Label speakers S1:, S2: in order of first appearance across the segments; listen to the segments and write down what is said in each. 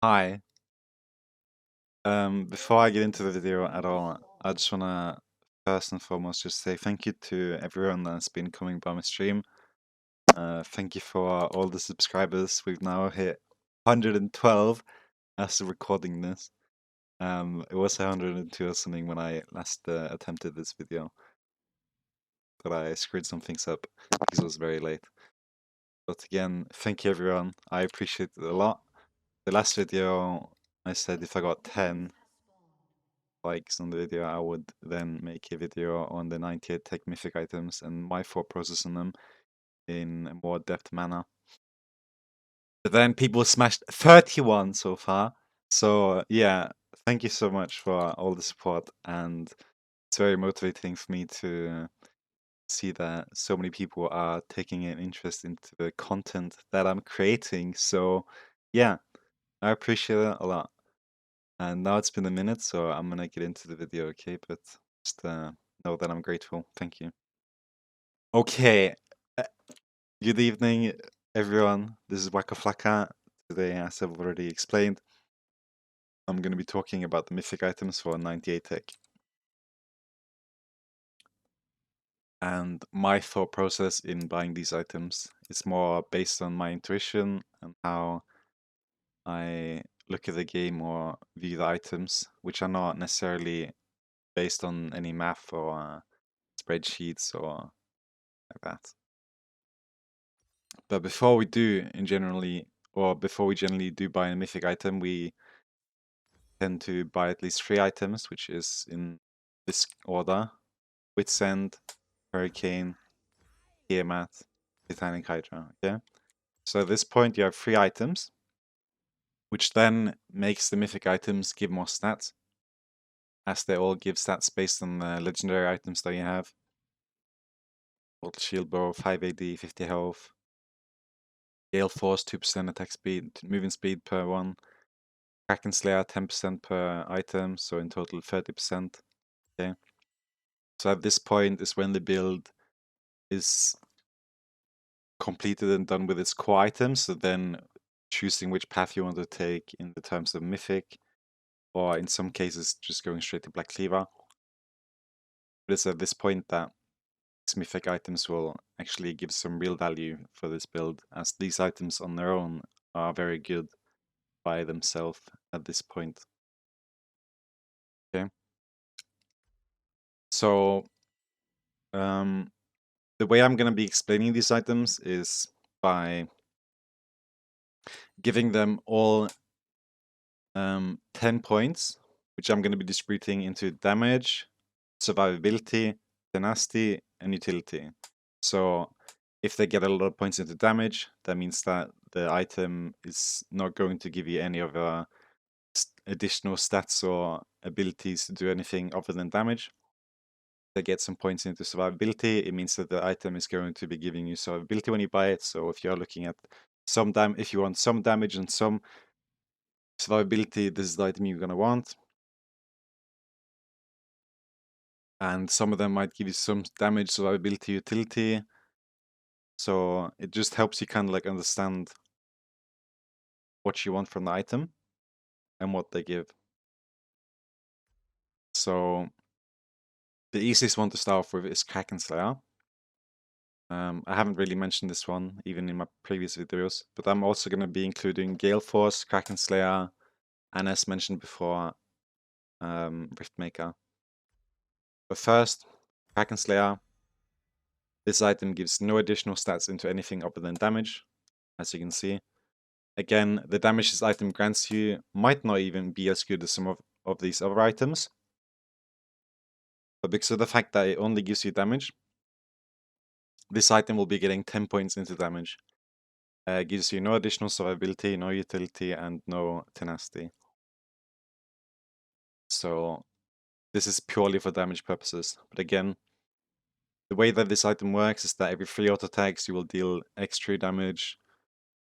S1: Hi. Before I get into the video at all, I just wanna first and foremost just say thank you to everyone that's been coming by my stream. Thank you for all the subscribers. We've now hit 112 as of recording this. It was 102 or something when I last attempted this video, but I screwed some things up because it was very late. But again, thank you everyone. I appreciate it a lot. The last video, I said if I got 10 likes on the video, I would then make a video on the 98 tech mythic items and my thought process on them in a more depth manner. But then people smashed 31 so far. So yeah, thank you so much for all the support, and it's very motivating for me to see that so many people are taking an interest into the content that I'm creating. So yeah, I appreciate it a lot. And now it's been a minute, so I'm gonna get into the video, okay? But just know that I'm grateful. Thank you. Okay. uh, Good evening, everyone. This is Wackaflcka. Today, as I've already explained, I'm gonna be talking about the mythic items for 98 tech. And my thought process in buying these items is more based on my intuition and how I look at the game or view the items, which are not necessarily based on any math or spreadsheets or like that. But before we generally do buy a mythic item, we tend to buy at least 3 items, which is in this order: Witsend, Hurricane, Tiamat, Titanic Hydra. Okay, so at this point you have 3 items, which then makes the mythic items give more stats, as they all give stats based on the legendary items that you have. Total Shield Bow, 5 AD, 50 health. Gale Force, 2% attack speed, moving speed per one. Kraken Slayer, 10% per item, so in total 30%. Okay. So at this point is when the build is completed and done with its core items, so then choosing which path you want to take in the terms of Mythic, or in some cases just going straight to Black Cleaver. But it's at this point that these Mythic items will actually give some real value for this build, as these items on their own are very good by themselves at this point. Okay. So the way I'm going to be explaining these items is by giving them all 10 points, which I'm going to be distributing into damage, survivability, tenacity, and utility. So if they get a lot of points into damage, that means that the item is not going to give you any of additional stats or abilities to do anything other than damage. They get some points into survivability, it means that the item is going to be giving you survivability when you buy it. So if you're looking at if you want some damage and some survivability, this is the item you're gonna want. And some of them might give you some damage, survivability, utility. So it just helps you kind of like understand what you want from the item and what they give. So the easiest one to start off with is Kraken Slayer. I haven't really mentioned this one even in my previous videos, but I'm also going to be including Gale Force, Kraken Slayer, and as mentioned before, Riftmaker. But first, Kraken Slayer. This item gives no additional stats into anything other than damage, as you can see. Again, the damage this item grants you might not even be as good as some of these other items, but because of the fact that it only gives you damage, this item will be getting 10 points into damage. It gives you no additional survivability, no utility, and no tenacity. So this is purely for damage purposes. But again, the way that this item works is that every 3 auto attacks you will deal extra damage.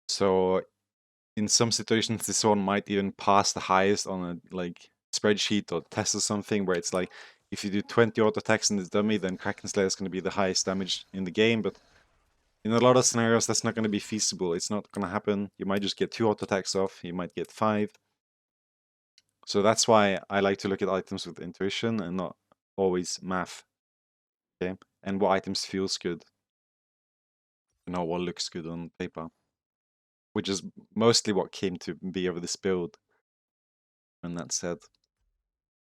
S1: So in some situations, this one might even pass the highest on a like spreadsheet or test or something, where it's like if you do 20 auto attacks in this dummy, then Kraken Slayer is going to be the highest damage in the game. But In a lot of scenarios, that's not going to be feasible. It's not going to happen. You might just get 2 auto attacks off. You might get 5. So that's why I like to look at items with intuition and not always math. Okay, and what items feels good, you know, what looks good on paper, which is mostly what came to be over this build. And that said,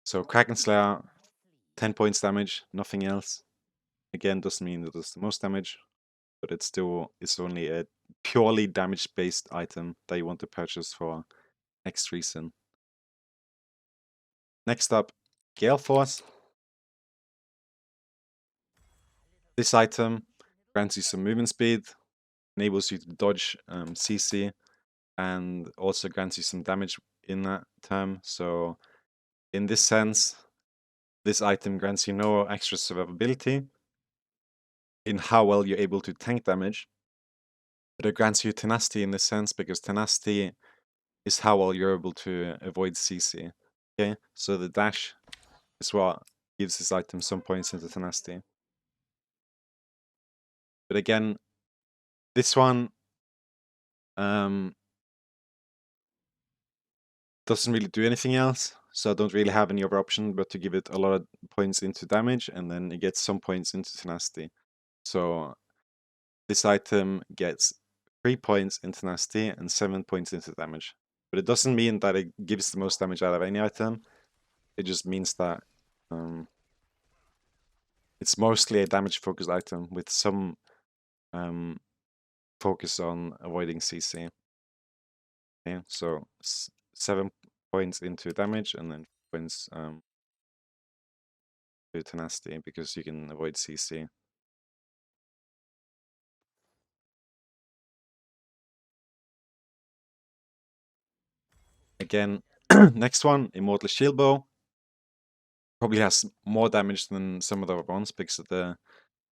S1: so Kraken Slayer, 10 points damage, nothing else. Again, doesn't mean that it's the most damage, but it's only a purely damage-based item that you want to purchase for X reason. Next up, Gale Force. This item grants you some movement speed, enables you to dodge CC, and also grants you some damage in that term. So in this sense, this item grants you no extra survivability in how well you're able to tank damage, but it grants you tenacity in this sense because tenacity is how well you're able to avoid CC. Okay, so the dash is what gives this item some points into tenacity. But again, this one doesn't really do anything else, so I don't really have any other option but to give it a lot of points into damage, and then it gets some points into tenacity. So this item gets 3 points in tenacity and 7 points into damage. But it doesn't mean that it gives the most damage out of any item. It just means that it's mostly a damage-focused item with some focus on avoiding CC. Okay, so 7 points into damage and then points to tenacity because you can avoid CC. Again, next one, Immortal Shield Bow. Probably has more damage than some of the other ones because of the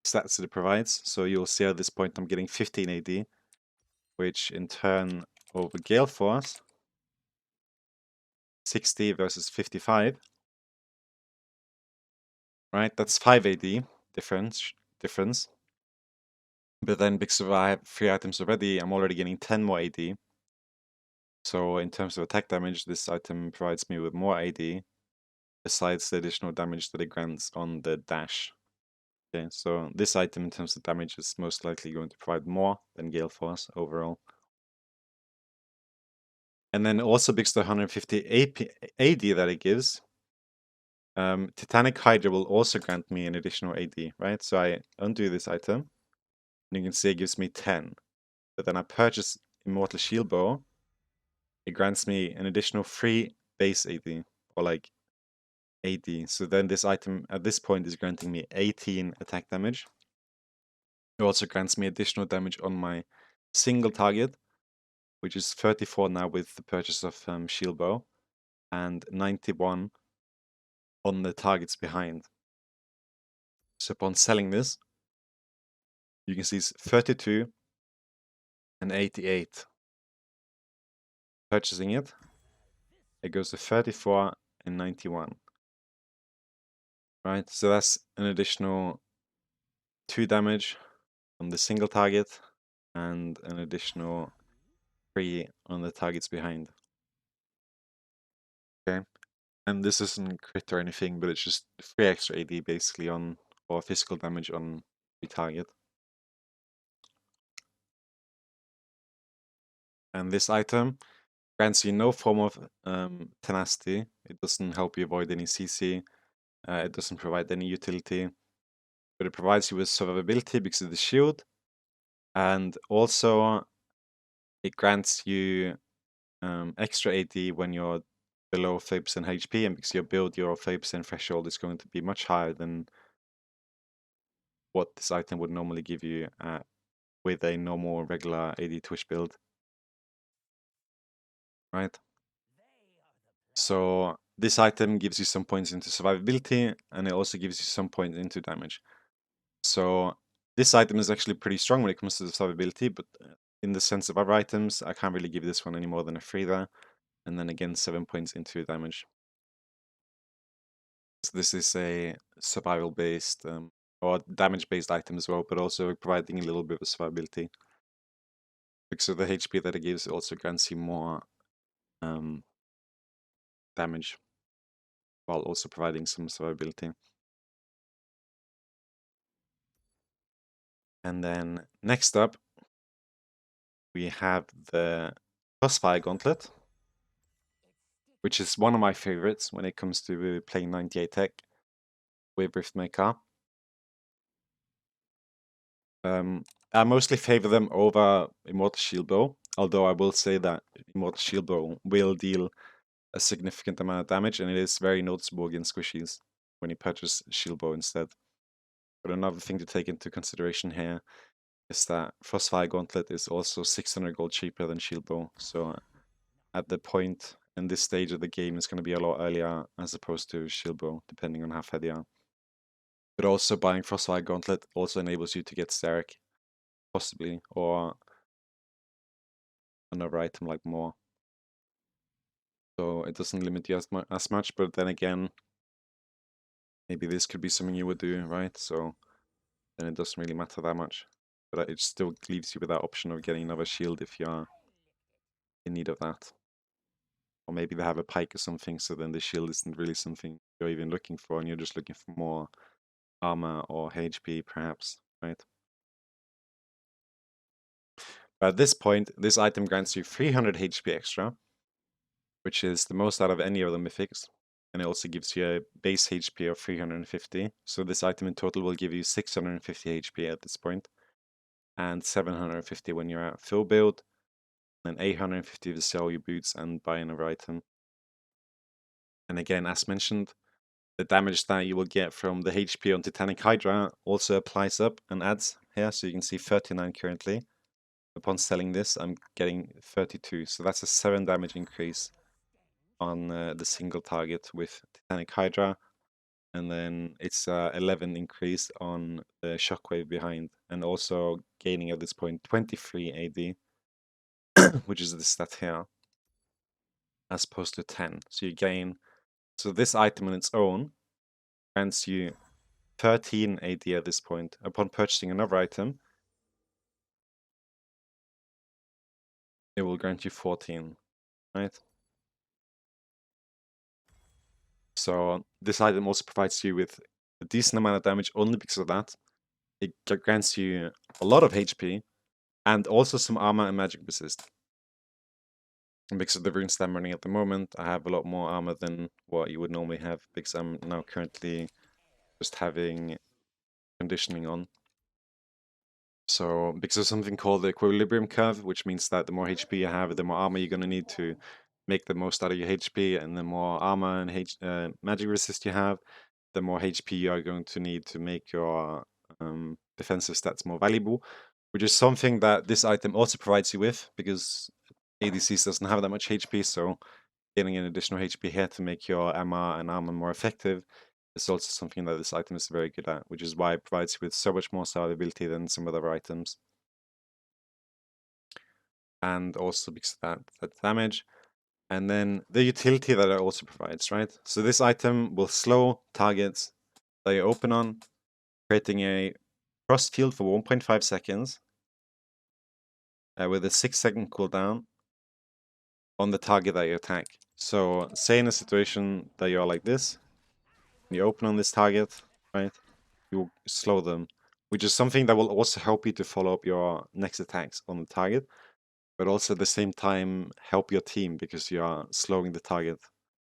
S1: stats that it provides. So you'll see at this point I'm getting 15 AD, which in turn over Gale Force, 60 versus 55. Right, that's 5 AD difference. But then because I have 3 items already, I'm already getting 10 more AD. So in terms of attack damage, this item provides me with more AD, besides the additional damage that it grants on the dash. Okay, so this item in terms of damage is most likely going to provide more than Gale Force overall. And then also because the 150 AD that it gives, Titanic Hydra will also grant me an additional AD, right? So I undo this item, and you can see it gives me 10. But then I purchase Immortal Shield Bow, it grants me an additional 3 base AD, or like AD. So then this item at this point is granting me 18 attack damage. It also grants me additional damage on my single target, which is 34 now with the purchase of Shield Bow, and 91 on the targets behind. So upon selling this, you can see it's 32 and 88. Purchasing it, it goes to 34 and 91. Right, so that's an additional 2 damage on the single target and an additional 3 on the targets behind. Okay, and this isn't crit or anything, but it's just 3 extra AD basically on, or physical damage on the target. And this item grants you no form of tenacity. It doesn't help you avoid any CC. It doesn't provide any utility, but it provides you with survivability because of the shield, and also it grants you extra AD when you're below 30% HP, and because your build, your 30% threshold is going to be much higher than what this item would normally give you with a normal regular AD Twitch build, right? So this item gives you some points into survivability, and it also gives you some points into damage. So this item is actually pretty strong when it comes to the survivability, but in the sense of other items, I can't really give this one any more than a 3 there. And then again, 7 points into damage. So this is a survival-based or damage-based item as well, but also providing a little bit of survivability. Because of the HP that it gives, it also grants you more damage, while also providing some survivability. And then next up, we have the Crossfire Gauntlet, which is one of my favorites when it comes to playing 98 tech with Riftmaker. I mostly favor them over Immortal Shield Bow, although I will say that Immortal Shield Bow will deal a significant amount of damage, and it is very noticeable against squishies when you purchase Shield Bow instead. But another thing to take into consideration here is that Frostfire Gauntlet is also 600 gold cheaper than Shield Bow, so at the point in this stage of the game is going to be a lot earlier as opposed to Shield Bow, depending on how fed you are. But also buying Frostfire Gauntlet also enables you to get Steric, possibly, or another item like more. So it doesn't limit you as much, but then again, maybe this could be something you would do, right? So then it doesn't really matter that much. But it still leaves you with that option of getting another shield if you're in need of that. Or maybe they have a pike or something, so then the shield isn't really something you're even looking for, and you're just looking for more armor or HP, perhaps, right? But at this point, this item grants you 300 HP extra, which is the most out of any of the mythics. And it also gives you a base HP of 350. So this item in total will give you 650 HP at this point, and 750 when you're at full build, and 850 to sell your boots and buy another item. And again, as mentioned, the damage that you will get from the HP on Titanic Hydra also applies up and adds here. So you can see 39 currently. Upon selling this, I'm getting 32. So that's a 7 damage increase on the single target with Titanic Hydra. And then it's 11 increase on the Shockwave behind. And also gaining at this point 23 AD, which is the stat here, as opposed to 10. So you gain. So this item on its own grants you 13 AD at this point. Upon purchasing another item, it will grant you 14, right? So this item also provides you with a decent amount of damage only because of that. It grants you a lot of HP and also some armor and magic resist. And because of the runes that I'm running at the moment, I have a lot more armor than what you would normally have because I'm now currently just having conditioning on. So because of something called the equilibrium curve, which means that the more HP you have, the more armor you're going to need to make the most out of your HP, and the more armor and magic resist you have, the more HP you are going to need to make your defensive stats more valuable, which is something that this item also provides you with, because ADCs doesn't have that much HP, so getting an additional HP here to make your MR and armor more effective is also something that this item is very good at, which is why it provides you with so much more survivability than some other items. And also because of that damage. And then the utility that it also provides, right? So this item will slow targets that you open on, creating a frost field for 1.5 seconds with a 6-second cooldown on the target that you attack. So say in a situation that you're like this, you open on this target, right? You slow them, which is something that will also help you to follow up your next attacks on the target, but also at the same time help your team because you are slowing the target.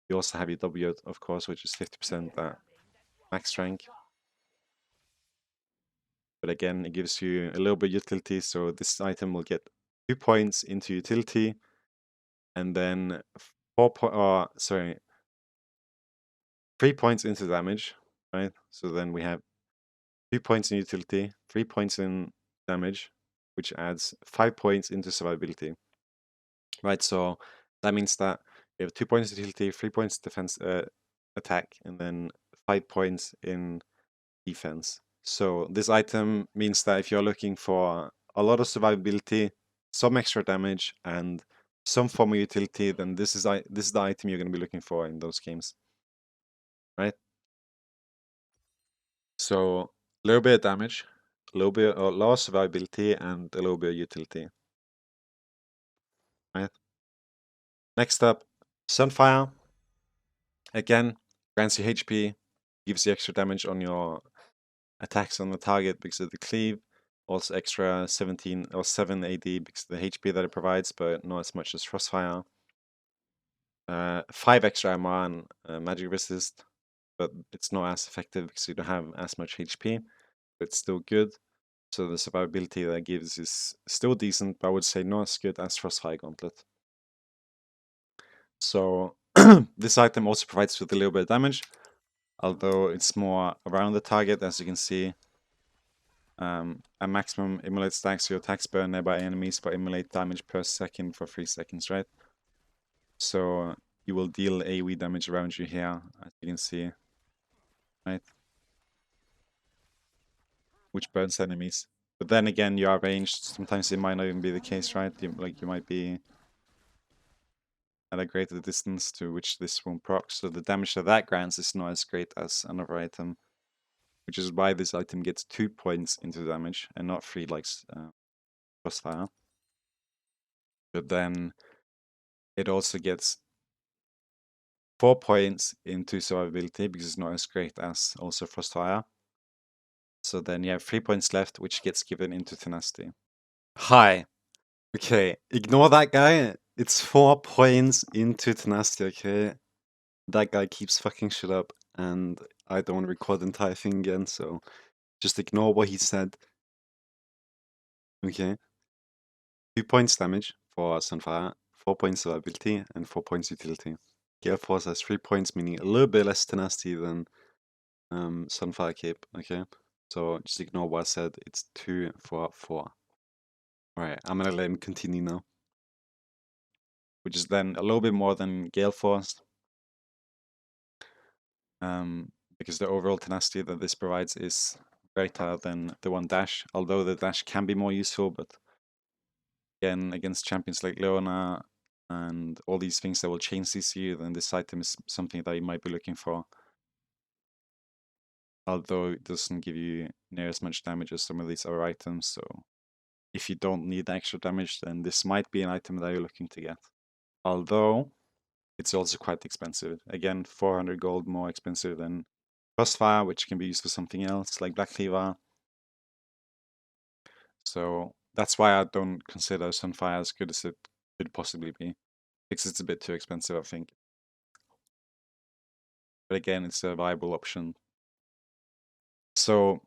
S1: You also have your W, of course, which is 50% max rank. But again, it gives you a little bit of utility, so this item will get 2 points into utility, and then 3 points into damage, right? So then we have 2 points in utility, 3 points in damage, which adds 5 points into survivability. Right, so that means that you have 2 points in utility, 3 points defense attack, and then 5 points in defense. So this item means that if you're looking for a lot of survivability, some extra damage, and some form of utility, then this is the item you're going to be looking for in those games, right? So little bit of damage, a little bit of low survivability, and a little bit of utility. Right. Next up, Sunfire. Again, grants you HP, gives you extra damage on your attacks on the target because of the cleave. Also extra 17 or 7 AD because of the HP that it provides, but not as much as Frostfire. 5 extra MR and magic resist, but it's not as effective because you don't have as much HP, but it's still good. So the survivability that gives is still decent, but I would say not as good as Frostfire Gauntlet. So this item also provides with a little bit of damage, although it's more around the target, as you can see. A maximum immolate stacks your attacks burn nearby enemies for immolate damage per second for 3 seconds, right? So you will deal AoE damage around you here, as you can see, right? Which burns enemies. But then again, you are ranged. Sometimes it might not even be the case, right? You might be at a greater distance to which this won't proc. So the damage that grants is not as great as another item, which is why this item gets 2 points into damage and not 3 like Frostfire. But then it also gets 4 points into survivability because it's not as great as also Frostfire. So then you have 3 points left, which gets given into tenacity. Hi. Okay, ignore that guy. It's 4 points into tenacity, okay? That guy keeps fucking shit up, and I don't want to record the entire thing again, so just ignore what he said. Okay. 2 points damage for Sunfire, 4 points survivability, and 4 points utility. Gale Force has 3 points, meaning a little bit less tenacity than Sunfire Cape, okay? So just ignore what I said. It's 2 for 4. Alright, I'm gonna let him continue now. Which is then a little bit more than Gale Force. Because the overall tenacity that this provides is greater than the one dash, although the dash can be more useful, but again, against champions like Leona and all these things that will chain CC, then this item is something that you might be looking for. Although it doesn't give you near as much damage as some of these other items, so if you don't need extra damage, then this might be an item that you're looking to get. Although it's also quite expensive. Again, 400 gold more expensive than Crossfire, which can be used for something else, like Black Cleaver. So that's why I don't consider Sunfire as good as it could possibly be, because it's a bit too expensive, I think. But again, it's a viable option. So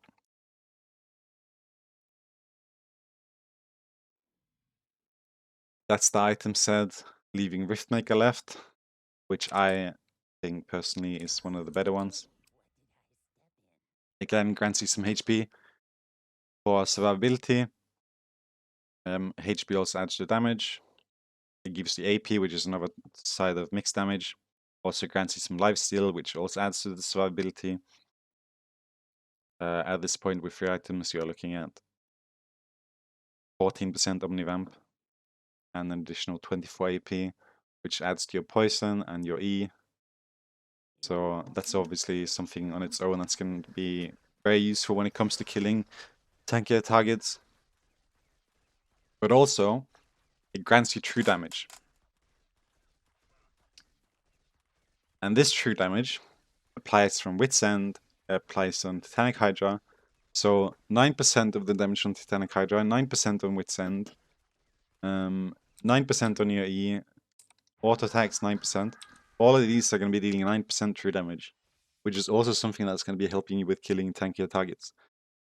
S1: that's the item set, leaving Riftmaker left, which I think personally is one of the better ones. Again, grants you some HP for survivability. HP also adds to damage. It gives you AP, which is another side of mixed damage. Also grants you some lifesteal, which also adds to the survivability. At this point, with 3 items, you're looking at 14% Omnivamp and an additional 24 AP, which adds to your poison and your E. So that's obviously something on its own that's going to be very useful when it comes to killing tankier targets. But also, it grants you true damage. And this true damage applies from Wit's End, applies on Titanic Hydra. So 9% of the damage on Titanic Hydra, 9% on Wit's End, 9% on your E, auto attacks 9%. All of these are going to be dealing 9% true damage, which is also something that's going to be helping you with killing tankier targets.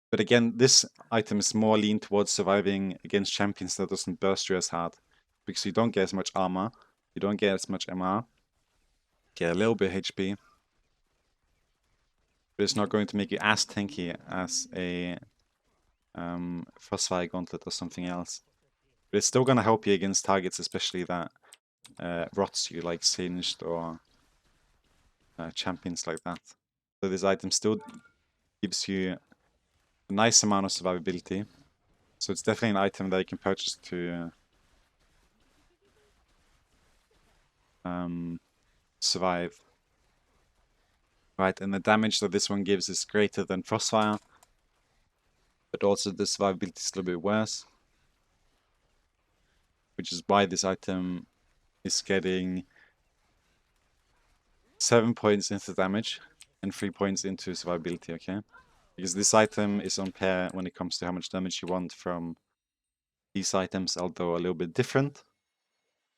S1: But again, this item is more lean towards surviving against champions that doesn't burst you as hard, because you don't get as much armor, you don't get as much MR, get a little bit HP, but it's not going to make you as tanky as a Frostfire Gauntlet or something else. But it's still going to help you against targets, especially that rots you, like Singed or champions like that. So this item still gives you a nice amount of survivability. So it's definitely an item that you can purchase to survive. Right, and the damage that this one gives is greater than Frostfire. but also the survivability is a little bit worse, which is why this item is getting 7 points into damage and 3 points into survivability, okay? Because this item is on pair when it comes to how much damage you want from these items, although a little bit different.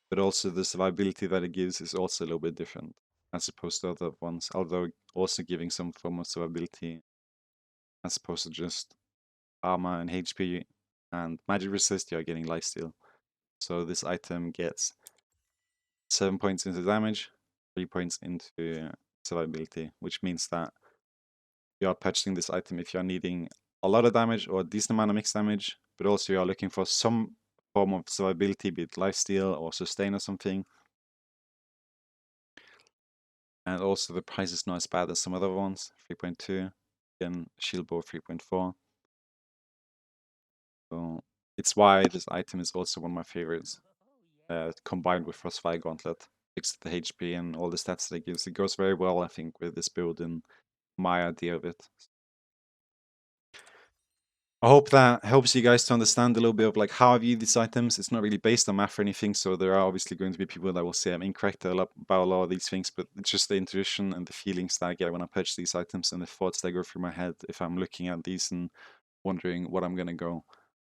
S1: But also the survivability that it gives is also a little bit different as opposed to other ones, although also giving some form of survivability as opposed to just armor and HP and magic resist, you're getting lifesteal. So this item gets 7 points into damage, 3 points into survivability, which means that you are purchasing this item if you're needing a lot of damage or a decent amount of mixed damage, but also you are looking for some form of survivability, be it lifesteal or sustain or something. And also the price is not as bad as some other ones, 3.2, again, shield bow 3.4. So it's why this item is also one of my favorites, combined with Frostfire Gauntlet. Fixed the HP and all the stats that it gives. It goes very well, I think, with this build and my idea of it. I hope that helps you guys to understand a little bit of like how I view these items. It's not really based on math or anything, so there are obviously going to be people that will say I'm incorrect about a lot of these things, but it's just the intuition and the feelings that I get when I purchase these items and the thoughts that go through my head if I'm looking at these and wondering what I'm gonna go.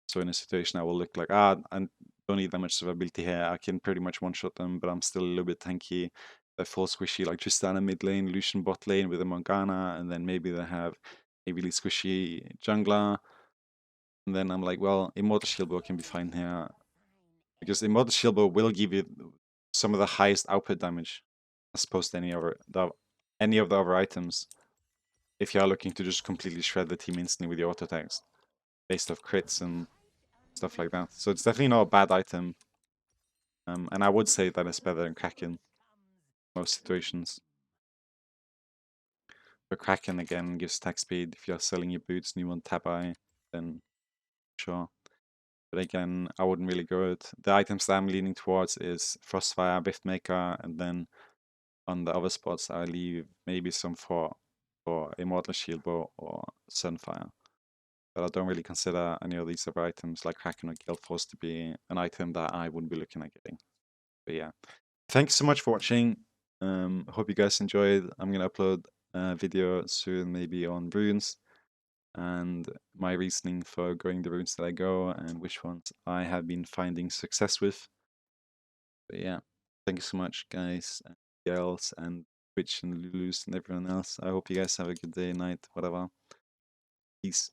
S1: So in a situation I will look like, I don't need that much survivability here, I can pretty much one-shot them, but I'm still a little bit tanky. They're full squishy, like Tristana mid lane, Lucian bot lane with a Morgana, and then maybe they have a really squishy jungler. And then I'm like, well, Immortal Shieldbow can be fine here. Because Immortal Shieldbow will give you some of the highest output damage as opposed to any of the other items. If you are looking to just completely shred the team instantly with your auto attacks based off crits and stuff like that. So it's definitely not a bad item. And I would say that it's better than Kraken in most situations. But Kraken again gives attack speed. If you're selling your boots and you want Tabai, then sure. But again, I wouldn't really go it. The items that I'm leaning towards is Frostfire, Riftmaker, and then on the other spots I leave maybe some for Immortal Shieldbow or Sunfire. But I don't really consider any of these other items like Kraken or Gale Force to be an item that I wouldn't be looking at getting. But yeah, thanks so much for watching. Hope you guys enjoyed. I'm gonna upload a video soon, maybe on runes and my reasoning for going the routes that I go and which ones I have been finding success with. But yeah, thank you so much, guys, and girls, and Twitch and Lulus and everyone else. I hope you guys have a good day, night, whatever. Peace.